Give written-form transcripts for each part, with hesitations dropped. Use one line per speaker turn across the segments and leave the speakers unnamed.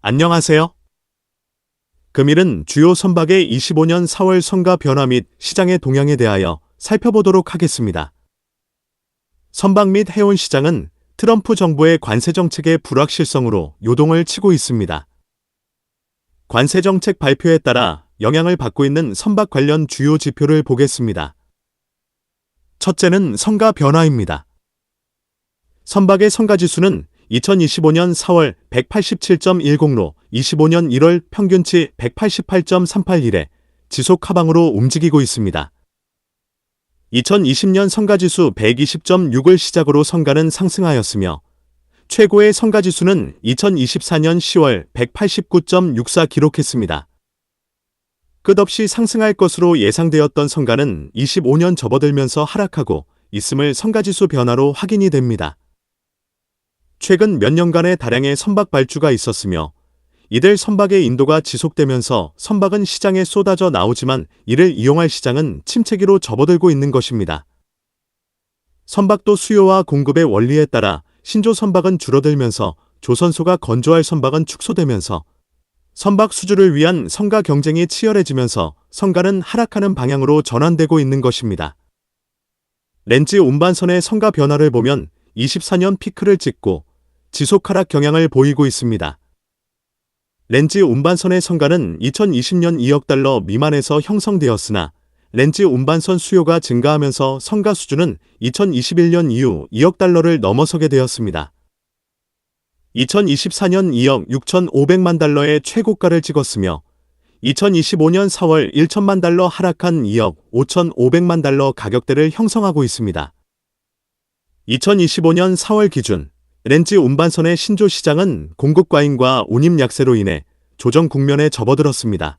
안녕하세요. 금일은 주요 선박의 25년 4월 성과 변화 및 시장의 동향에 대하여 살펴보도록 하겠습니다. 선박 및 해운 시장은 트럼프 정부의 관세 정책의 불확실성으로 요동을 치고 있습니다. 관세 정책 발표에 따라 영향을 받고 있는 선박 관련 주요 지표를 보겠습니다. 첫째는 성과 변화입니다. 선박의 성가지수는 2025년 4월 187.10로 25년 1월 평균치 188.381에 지속 하방으로 움직이고 있습니다. 2020년 성가지수 120.6을 시작으로 성가는 상승하였으며 최고의 성가지수는 2024년 10월 189.64 기록했습니다. 끝없이 상승할 것으로 예상되었던 성가는 25년 접어들면서 하락하고 있음을 성가지수 변화로 확인이 됩니다. 최근 몇 년간의 다량의 선박 발주가 있었으며 이들 선박의 인도가 지속되면서 선박은 시장에 쏟아져 나오지만 이를 이용할 시장은 침체기로 접어들고 있는 것입니다. 선박도 수요와 공급의 원리에 따라 신조 선박은 줄어들면서 조선소가 건조할 선박은 축소되면서 선박 수주를 위한 성가 경쟁이 치열해지면서 성가는 하락하는 방향으로 전환되고 있는 것입니다. 렌즈 운반선의 성가 변화를 보면 24년 피크를 찍고 지속 하락 경향을 보이고 있습니다. 렌즈 운반선의 성가는 2020년 2억 달러 미만에서 형성되었으나 렌즈 운반선 수요가 증가하면서 성가 수준은 2021년 이후 2억 달러를 넘어서게 되었습니다. 2024년 2억 6,500만 달러의 최고가를 찍었으며 2025년 4월 1천만 달러 하락한 2억 5,500만 달러 가격대를 형성하고 있습니다. 2025년 4월 기준 렌즈 운반선의 신조 시장은 공급 과잉과 운임 약세로 인해 조정 국면에 접어들었습니다.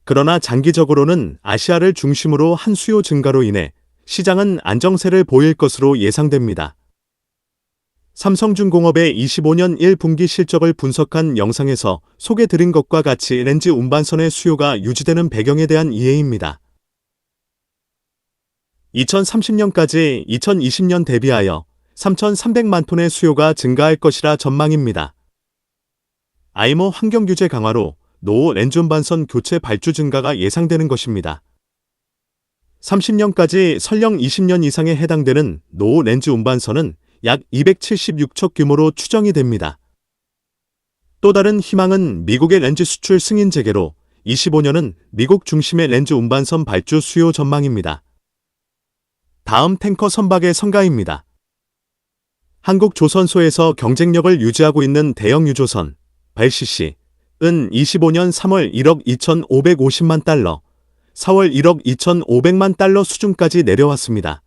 그러나 장기적으로는 아시아를 중심으로 한 수요 증가로 인해 시장은 안정세를 보일 것으로 예상됩니다. 삼성중공업의 25년 1분기 실적을 분석한 영상에서 소개드린 것과 같이 렌즈 운반선의 수요가 유지되는 배경에 대한 이해입니다. 2030년까지 2020년 대비하여 3,300만 톤의 수요가 증가할 것이라 전망입니다. IMO 환경규제 강화로 노후 렌즈 운반선 교체 발주 증가가 예상되는 것입니다. 30년까지 설령 20년 이상에 해당되는 노후 렌즈 운반선은 약 276척 규모로 추정이 됩니다. 또 다른 희망은 미국의 렌즈 수출 승인 재개로 25년은 미국 중심의 렌즈 운반선 발주 수요 전망입니다. 다음 탱커 선박의 성가입니다. 한국 조선소에서 경쟁력을 유지하고 있는 대형 유조선 벨CC은 25년 3월 1억 2,550만 달러, 4월 1억 2,500만 달러 수준까지 내려왔습니다.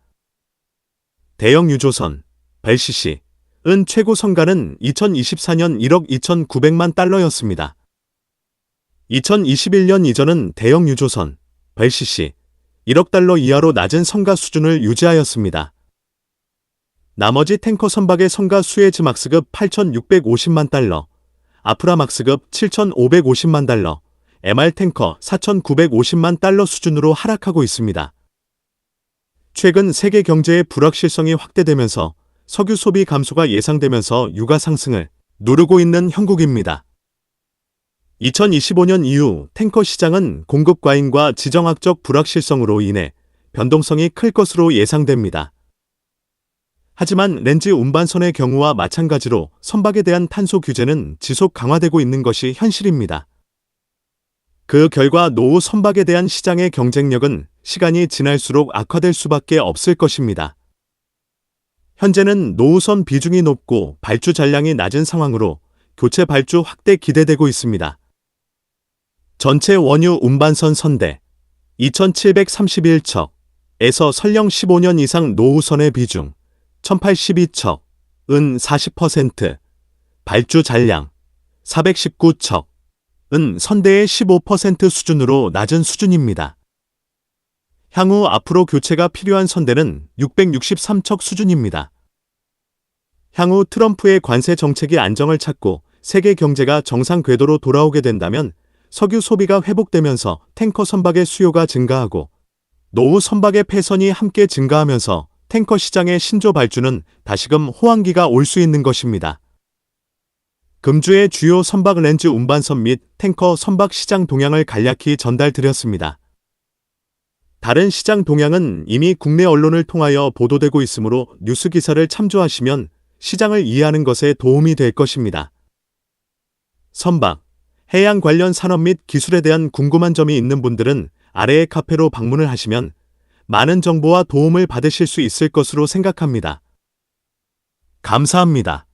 대형 유조선 벨CC은 최고 성가는 2024년 1억 2,900만 달러였습니다. 2021년 이전은 대형 유조선 벨CC 1억 달러 이하로 낮은 성가 수준을 유지하였습니다. 나머지 탱커 선박의 성가 수에즈막스급 8,650만 달러, 아프라막스급 7,550만 달러, MR탱커 4,950만 달러 수준으로 하락하고 있습니다. 최근 세계 경제의 불확실성이 확대되면서 석유 소비 감소가 예상되면서 유가 상승을 누르고 있는 형국입니다. 2025년 이후 탱커 시장은 공급 과잉과 지정학적 불확실성으로 인해 변동성이 클 것으로 예상됩니다. 하지만 렌즈 운반선의 경우와 마찬가지로 선박에 대한 탄소 규제는 지속 강화되고 있는 것이 현실입니다. 그 결과 노후 선박에 대한 시장의 경쟁력은 시간이 지날수록 악화될 수밖에 없을 것입니다. 현재는 노후선 비중이 높고 발주 잔량이 낮은 상황으로 교체 발주 확대 기대되고 있습니다. 전체 원유 운반선 선대 2,731척에서 설령 15년 이상 노후선의 비중 1,082척은 40%, 발주 잔량 419척은 선대의 15% 수준으로 낮은 수준입니다. 향후 앞으로 교체가 필요한 선대는 663척 수준입니다. 향후 트럼프의 관세 정책이 안정을 찾고 세계 경제가 정상 궤도로 돌아오게 된다면 석유 소비가 회복되면서 탱커 선박의 수요가 증가하고 노후 선박의 폐선이 함께 증가하면서 탱커 시장의 신조 발주는 다시금 호황기가 올 수 있는 것입니다. 금주의 주요 선박 렌즈 운반선 및 탱커 선박 시장 동향을 간략히 전달드렸습니다. 다른 시장 동향은 이미 국내 언론을 통하여 보도되고 있으므로 뉴스 기사를 참조하시면 시장을 이해하는 것에 도움이 될 것입니다. 선박, 해양 관련 산업 및 기술에 대한 궁금한 점이 있는 분들은 아래의 카페로 방문을 하시면 많은 정보와 도움을 받으실 수 있을 것으로 생각합니다. 감사합니다.